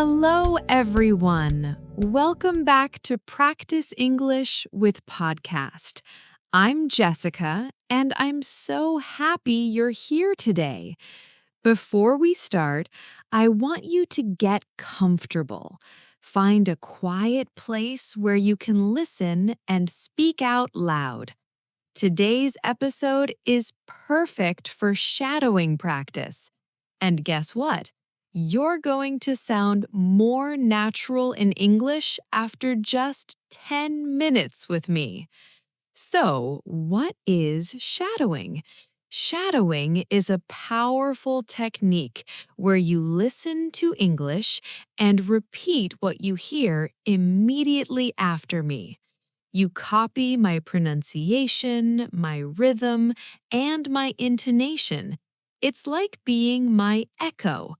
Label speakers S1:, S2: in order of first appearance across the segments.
S1: Hello, everyone. Welcome back to Practice English with Podcast. I'm Jessica, and I'm so happy you're here today. Before we start, I want you to get comfortable. Find a quiet place where you can listen and speak out loud. Today's episode is perfect for shadowing practice. And guess what? You're going to sound more natural in English after just 10 minutes with me. So, what is shadowing? Shadowing is a powerful technique where you listen to English and repeat what you hear immediately after me. You copy my pronunciation, my rhythm, and my intonation. It's like being my echo.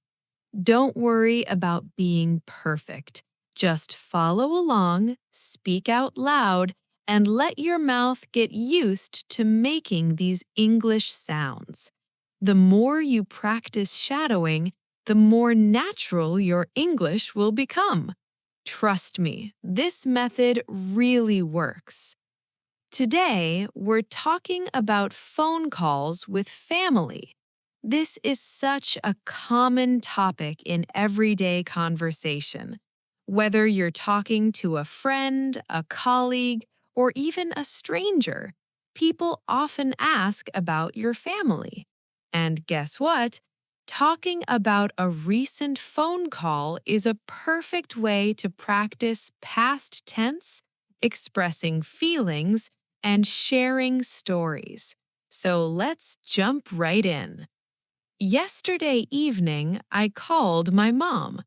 S1: Don't worry about being perfect. Just follow along, speak out loud, and let your mouth get used to making these English sounds. The more you practice shadowing, the more natural your English will become. Trust me, this method really works. Today, we're talking about phone calls with family. This is such a common topic in everyday conversation. Whether you're talking to a friend, a colleague, or even a stranger, people often ask about your family. And guess what? Talking about a recent phone call is a perfect way to practice past tense, expressing feelings, and sharing stories. So let's jump right in. Yesterday evening, I called my mom.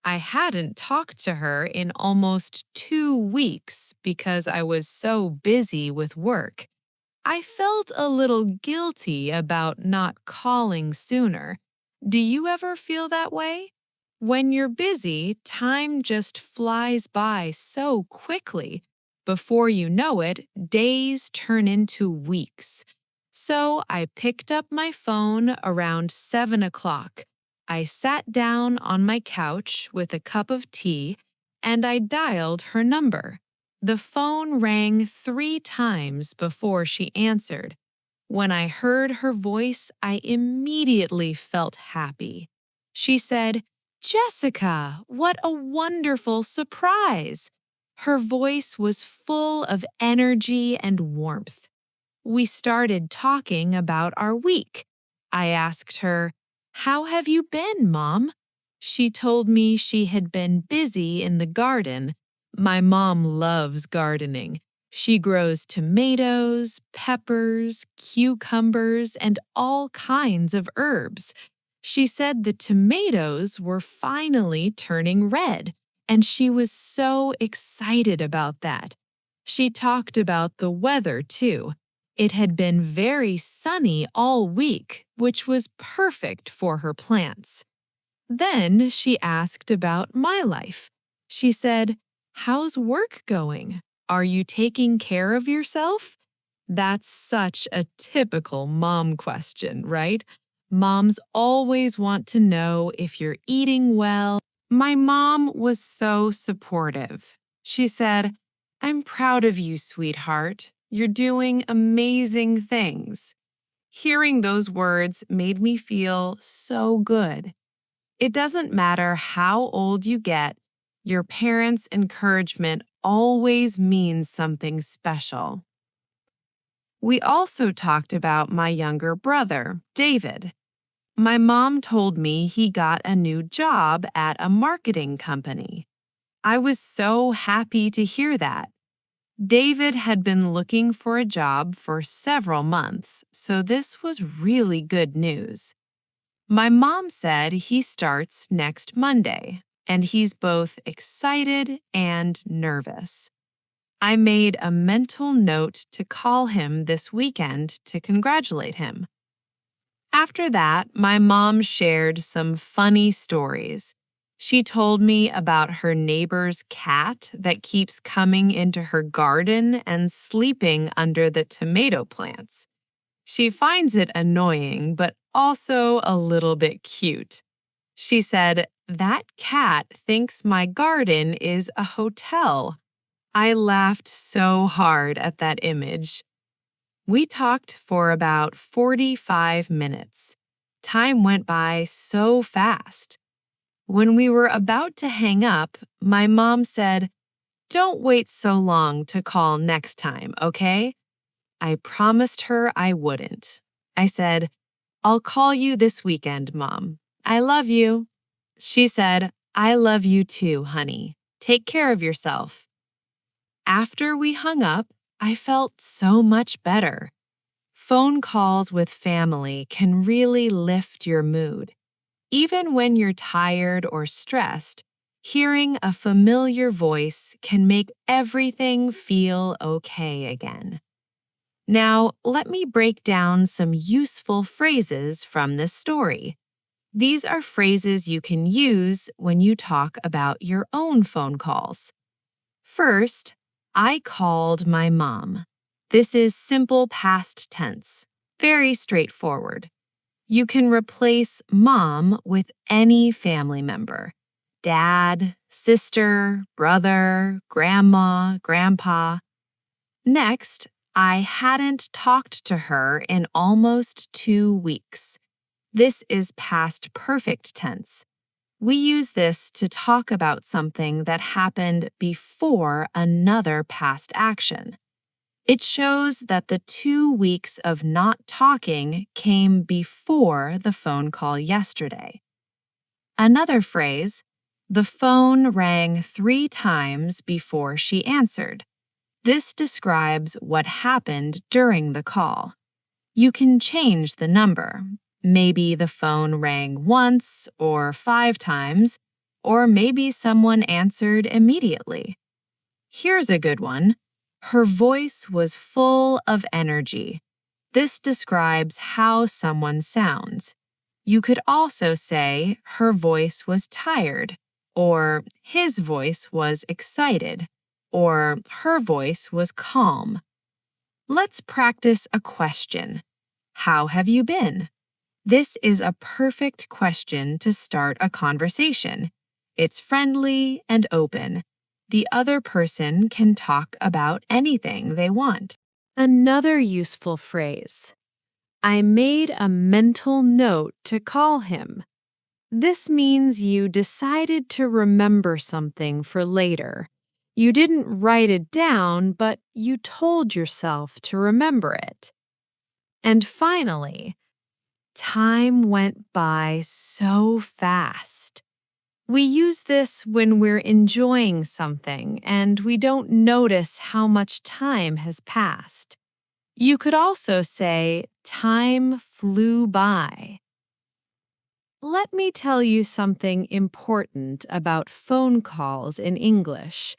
S1: I hadn't talked to her in almost 2 weeks because I was so busy with work. I felt a little guilty about not calling sooner. Do you ever feel that way? When you're busy, time just flies by so quickly. Before you know it, days turn into weeks. So I picked up my phone around 7 o'clock. I sat down on my couch with a cup of tea and I dialed her number. The phone rang 3 times before she answered. When I heard her voice, I immediately felt happy. She said, "Jessica, what a wonderful surprise!" Her voice was full of energy and warmth. We started talking about our week. I asked her, "How have you been, Mom?" She told me she had been busy in the garden. My mom loves gardening. She grows tomatoes, peppers, cucumbers, and all kinds of herbs. She said the tomatoes were finally turning red, and she was so excited about that. She talked about the weather, too. It had been very sunny all week, which was perfect for her plants. Then she asked about my life. She said, "How's work going? Are you taking care of yourself?" That's such a typical mom question, right? Moms always want to know if you're eating well. My mom was so supportive. She said, "I'm proud of you, sweetheart. You're doing amazing things." Hearing those words made me feel so good. It doesn't matter how old you get, your parents' encouragement always means something special. We also talked about my younger brother, David. My mom told me he got a new job at a marketing company. I was so happy to hear that. David had been looking for a job for several months, so this was really good news. My mom said he starts next Monday, and he's both excited and nervous. I made a mental note to call him this weekend to congratulate him. After that, my mom shared some funny stories. She told me about her neighbor's cat that keeps coming into her garden and sleeping under the tomato plants. She finds it annoying, but also a little bit cute. She said, That cat thinks my garden is a hotel. I laughed so hard at that image. We talked for about 45 minutes. Time went by so fast. When we were about to hang up, my mom said, "Don't wait so long to call next time, okay?" I promised her I wouldn't. I said, "I'll call you this weekend, Mom. I love you." She said, "I love you too, honey. Take care of yourself." After we hung up, I felt so much better. Phone calls with family can really lift your mood. Even when you're tired or stressed, hearing a familiar voice can make everything feel okay again. Now, let me break down some useful phrases from this story. These are phrases you can use when you talk about your own phone calls. First, I called my mom. This is simple past tense, very straightforward. You can replace mom with any family member: dad, sister, brother, grandma, grandpa. Next, I hadn't talked to her in almost 2 weeks. This is past perfect tense. We use this to talk about something that happened before another past action. It shows that the 2 weeks of not talking came before the phone call yesterday. Another phrase, the phone rang 3 times before she answered. This describes what happened during the call. You can change the number. Maybe the phone rang once or 5 times, or maybe someone answered immediately. Here's a good one. Her voice was full of energy. This describes how someone sounds. You could also say her voice was tired, or his voice was excited, or her voice was calm. Let's practice a question. How have you been? This is a perfect question to start a conversation. It's friendly and open. The other person can talk about anything they want. Another useful phrase. I made a mental note to call him. This means you decided to remember something for later. You didn't write it down, but you told yourself to remember it. And finally, time went by so fast. We use this when we're enjoying something and we don't notice how much time has passed. You could also say, time flew by. Let me tell you something important about phone calls in English.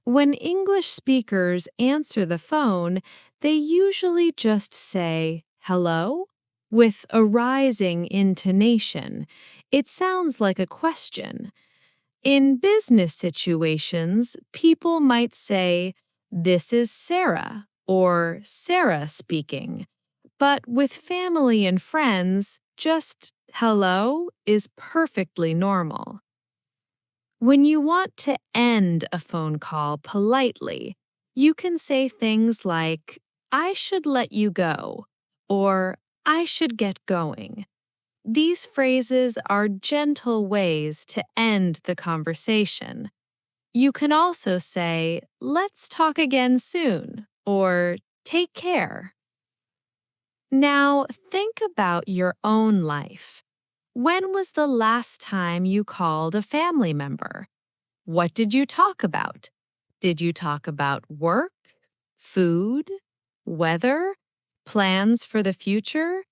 S1: When English speakers answer the phone, they usually just say, hello, with a rising intonation. It sounds like a question. In business situations, people might say, this is Sarah, or Sarah speaking. But with family and friends, just hello is perfectly normal. When you want to end a phone call politely, you can say things like, I should let you go, or I should get going. These phrases are gentle ways to end the conversation. You can also say, let's talk again soon, or take care. Now, think about your own life. When was the last time you called a family member? What did you talk about? Did you talk about work, food, weather, plans for the future?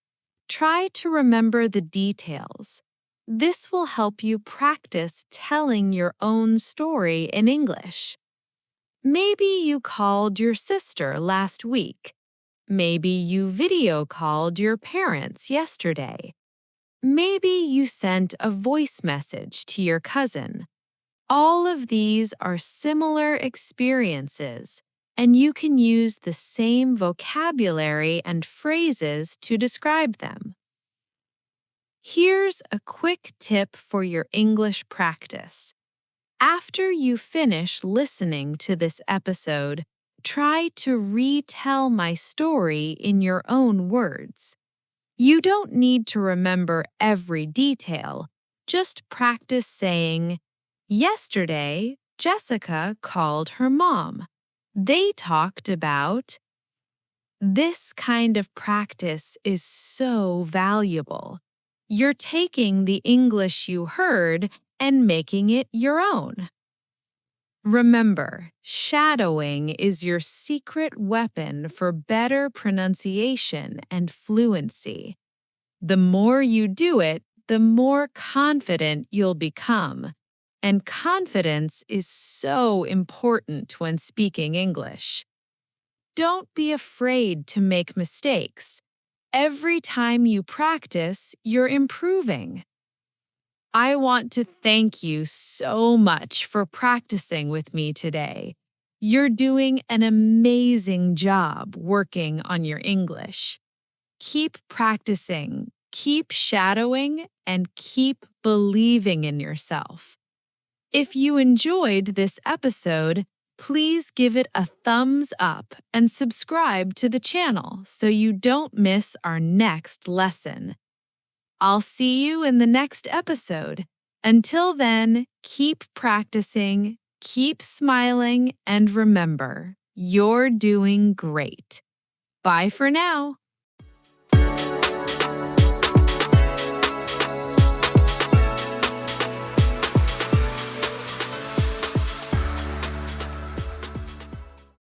S1: Try to remember the details. This will help you practice telling your own story in English. Maybe you called your sister last week. Maybe you video called your parents yesterday. Maybe you sent a voice message to your cousin. All of these are similar experiences, and you can use the same vocabulary and phrases to describe them. Here's a quick tip for your English practice. After you finish listening to this episode, try to retell my story in your own words. You don't need to remember every detail. Just practice saying, "Yesterday, Jessica called her mom. They talked about." This kind of practice is so valuable. You're taking the English you heard and making it your own. Remember, shadowing is your secret weapon for better pronunciation and fluency. The more you do it, the more confident you'll become. And confidence is so important when speaking English. Don't be afraid to make mistakes. Every time you practice, you're improving. I want to thank you so much for practicing with me today. You're doing an amazing job working on your English. Keep practicing, keep shadowing, and keep believing in yourself. If you enjoyed this episode, please give it a thumbs up and subscribe to the channel so you don't miss our next lesson. I'll see you in the next episode. Until then, keep practicing, keep smiling, and remember, you're doing great. Bye for now.